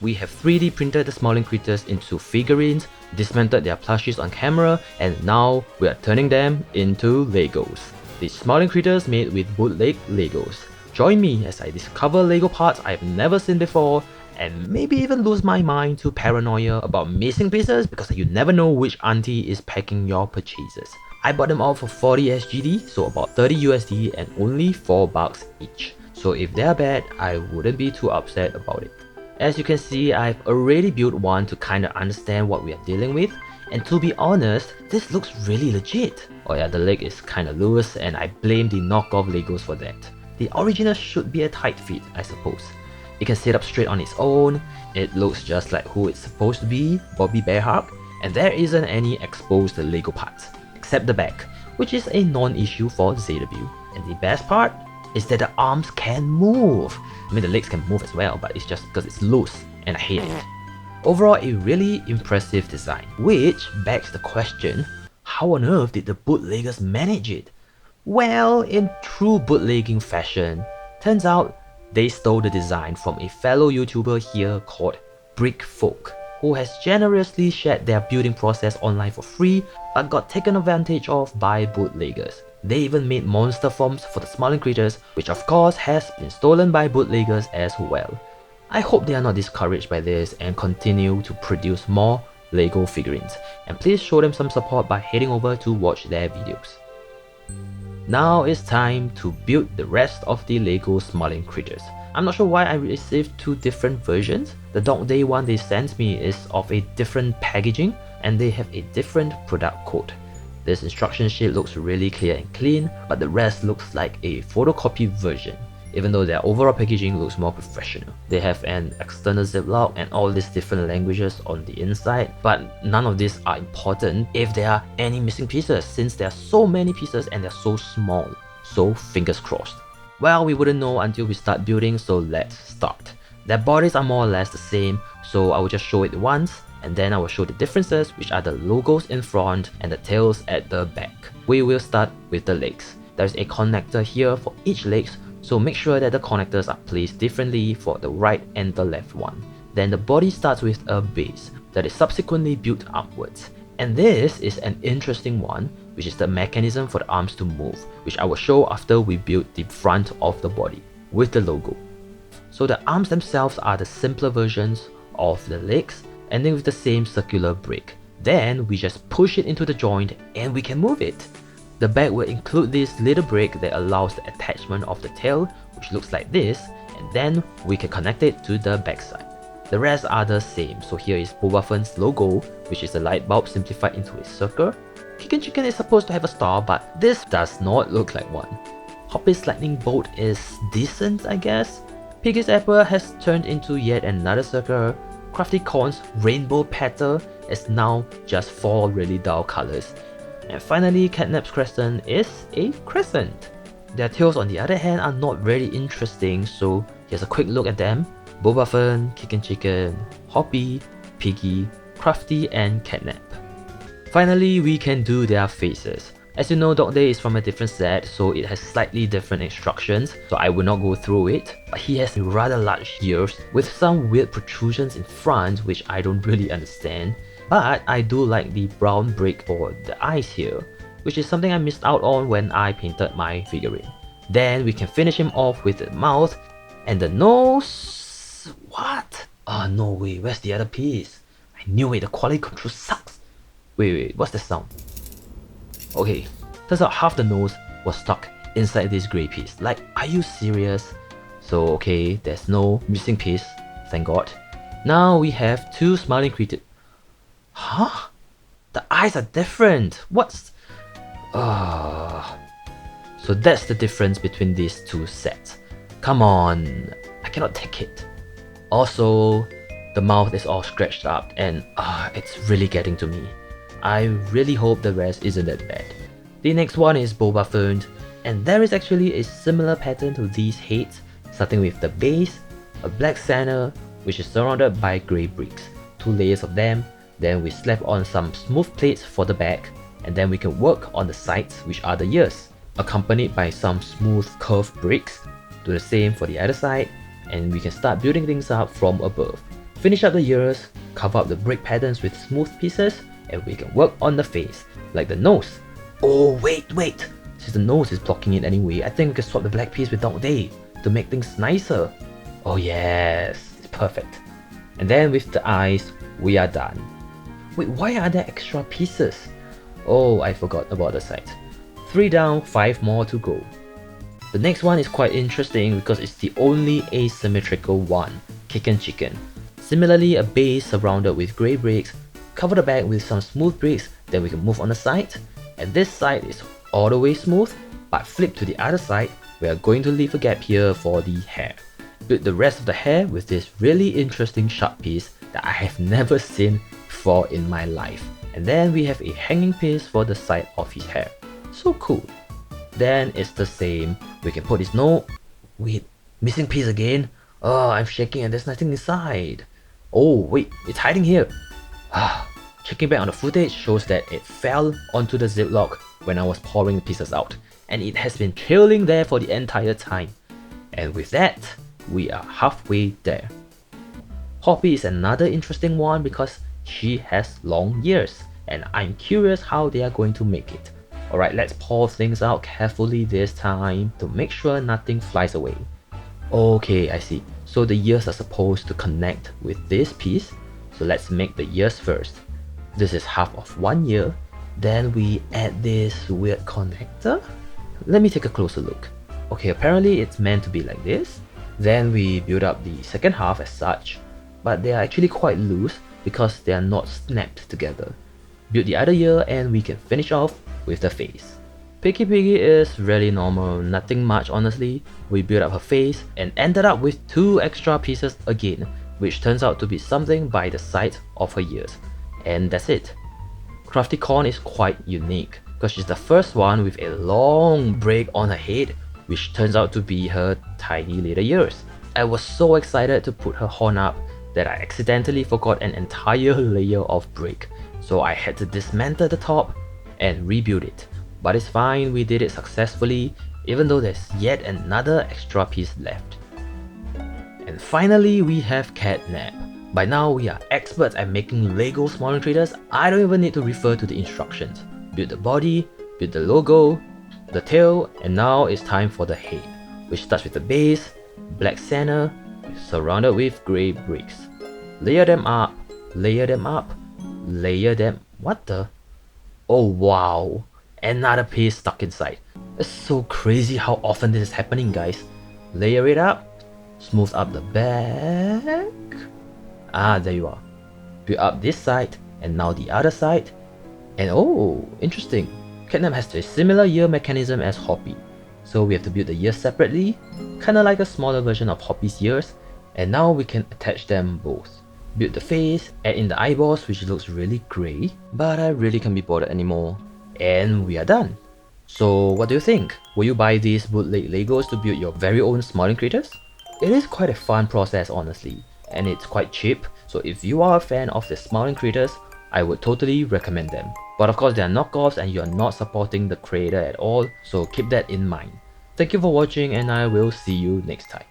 We have 3D printed the smiling creatures into figurines, dismantled their plushies on camera, and now we are turning them into Legos. The smiling creatures made with bootleg Legos. Join me as I discover Lego parts I've never seen before, and maybe even lose my mind to paranoia about missing pieces because you never know which auntie is packing your purchases. I bought them all for 40 SGD, so about 30 USD and only 4 bucks each. So if they're bad, I wouldn't be too upset about it. As you can see, I've already built one to kinda understand what we are dealing with, and to be honest, this looks really legit. Oh yeah, the leg is kinda loose and I blame the knockoff Legos for that. The original should be a tight fit, I suppose. It can sit up straight on its own, it looks just like who it's supposed to be, Bubbaphant, and there isn't any exposed Lego parts, except the back, which is a non-issue for ZW. And the best part is that the arms can move. I mean the legs can move as well, but it's just because it's loose and I hate it. Overall, a really impressive design, which begs the question, how on earth did the bootleggers manage it? Well, in true bootlegging fashion, turns out they stole the design from a fellow YouTuber here called Brickfolk, who has generously shared their building process online for free but got taken advantage of by bootleggers. They even made monster forms for the smiling creatures, which of course has been stolen by bootleggers as well. I hope they are not discouraged by this and continue to produce more Lego figurines, and please show them some support by heading over to watch their videos. Now it's time to build the rest of the Lego smiling creatures. I'm not sure why I received two different versions. The DogDay one they sent me is of a different packaging and they have a different product code. This instruction sheet looks really clear and clean, but the rest looks like a photocopy version, even though their overall packaging looks more professional. They have an external ziplock and all these different languages on the inside, but none of these are important if there are any missing pieces, since there are so many pieces and they're so small. So fingers crossed. Well, we wouldn't know until we start building, so let's start. Their bodies are more or less the same, so I will just show it once, and then I will show the differences, which are the logos in front and the tails at the back. We will start with the legs. There's a connector here for each leg, so make sure that the connectors are placed differently for the right and the left one. Then the body starts with a base that is subsequently built upwards. And this is an interesting one, which is the mechanism for the arms to move, which I will show after we build the front of the body with the logo. So the arms themselves are the simpler versions of the legs, ending with the same circular brick. Then we just push it into the joint and we can move it. The back will include this little brick that allows the attachment of the tail, which looks like this, and then we can connect it to the backside. The rest are the same, so here is Bubbaphant's logo, which is a light bulb simplified into a circle. KickinChicken is supposed to have a star, but this does not look like one. Hoppy's lightning bolt is decent, I guess. Piggy's apple has turned into yet another circle. Crafty corn's rainbow petal is now just 4 really dull colors. And finally, CATNAP's crescent is a crescent. Their tails on the other hand are not very interesting, so here's a quick look at them. Bubbaphant, KickinChicken, Hoppy, Piggy, Crafty and CATNAP. Finally, we can do their faces. As you know, DogDay is from a different set, so it has slightly different instructions, so I will not go through it. But he has rather large ears with some weird protrusions in front which I don't really understand. But I do like the brown brick for the eyes here, which is something I missed out on when I painted my figurine. Then we can finish him off with the mouth and the nose. What? Oh no way, where's the other piece? I knew it, the quality control sucks. Wait, what's the sound? Okay, turns out half the nose was stuck inside this grey piece. Like, are you serious? So okay, there's no missing piece, thank god. Now we have two smiling creatures. Huh? The eyes are different. What's... So that's the difference between these two sets. Come on, I cannot take it. Also, the mouth is all scratched up and it's really getting to me. I really hope the rest isn't that bad. The next one is Bubbaphant, and there is actually a similar pattern to these heads, starting with the base, a black center, which is surrounded by grey bricks, 2 layers of them, then we slap on some smooth plates for the back, and then we can work on the sides, which are the ears, accompanied by some smooth curved bricks. Do the same for the other side, and we can start building things up from above. Finish up the ears, cover up the break patterns with smooth pieces, and we can work on the face, like the nose. Oh wait, since the nose is blocking it anyway, I think we can swap the black piece with DogDay to make things nicer. Oh yes, it's perfect. And then with the eyes, we are done. Wait, why are there extra pieces? Oh, I forgot about the side. 3 down, 5 more to go. The next one is quite interesting because it's the only asymmetrical one, KickinChicken. Similarly, a base surrounded with grey bricks, cover the back with some smooth bricks, then we can move on the side. And this side is all the way smooth, but flip to the other side, we are going to leave a gap here for the hair. Build the rest of the hair with this really interesting sharp piece that I have never seen before in my life. And then we have a hanging piece for the side of his hair. So cool. Then it's the same, we can put his nose. Wait, missing piece again? Oh, I'm shaking and there's nothing inside. Oh wait, it's hiding here. Checking back on the footage shows that it fell onto the ziplock when I was pouring the pieces out, and it has been chilling there for the entire time. And with that, we are halfway there. Hoppy is another interesting one because she has long ears, and I'm curious how they are going to make it. Alright, let's pour things out carefully this time to make sure nothing flies away. Okay, I see. So the ears are supposed to connect with this piece. So let's make the ears first. This is half of one ear. Then we add this weird connector. Let me take a closer look. Okay, apparently it's meant to be like this. Then we build up the second half as such. But they are actually quite loose because they are not snapped together. Build the other ear and we can finish off with the face. Picky Piggy is really normal, nothing much honestly. We built up her face and ended up with 2 extra pieces again, which turns out to be something by the side of her ears. And that's it. Crafty Corn is quite unique because she's the first one with a long break on her head, which turns out to be her tiny little ears. I was so excited to put her horn up that I accidentally forgot an entire layer of break, so I had to dismantle the top and rebuild it. But it's fine, we did it successfully, even though there's yet another extra piece left. And finally, we have CATNAP. By now, we are experts at making Lego small creators. I don't even need to refer to the instructions. Build the body, build the logo, the tail, and now it's time for the head, which starts with the base, black center, surrounded with grey bricks. Layer them up, layer them up, layer them... What the? Oh wow! Another piece stuck inside. It's so crazy how often this is happening, guys. Layer it up, smooth up the back. Ah, there you are. Build up this side, and now the other side. And oh, interesting. CATNAP has a similar ear mechanism as Hoppy. So we have to build the ears separately, kinda like a smaller version of Hoppy's ears. And now we can attach them both. Build the face, add in the eyeballs, which looks really grey, but I really can't be bothered anymore. And we are done. So what do you think? Will you buy these bootleg Legos to build your very own smiling creators? It is quite a fun process honestly, and it's quite cheap, so if you are a fan of the smiling creators, I would totally recommend them. But of course they are knockoffs and you are not supporting the creator at all, so keep that in mind. Thank you for watching and I will see you next time.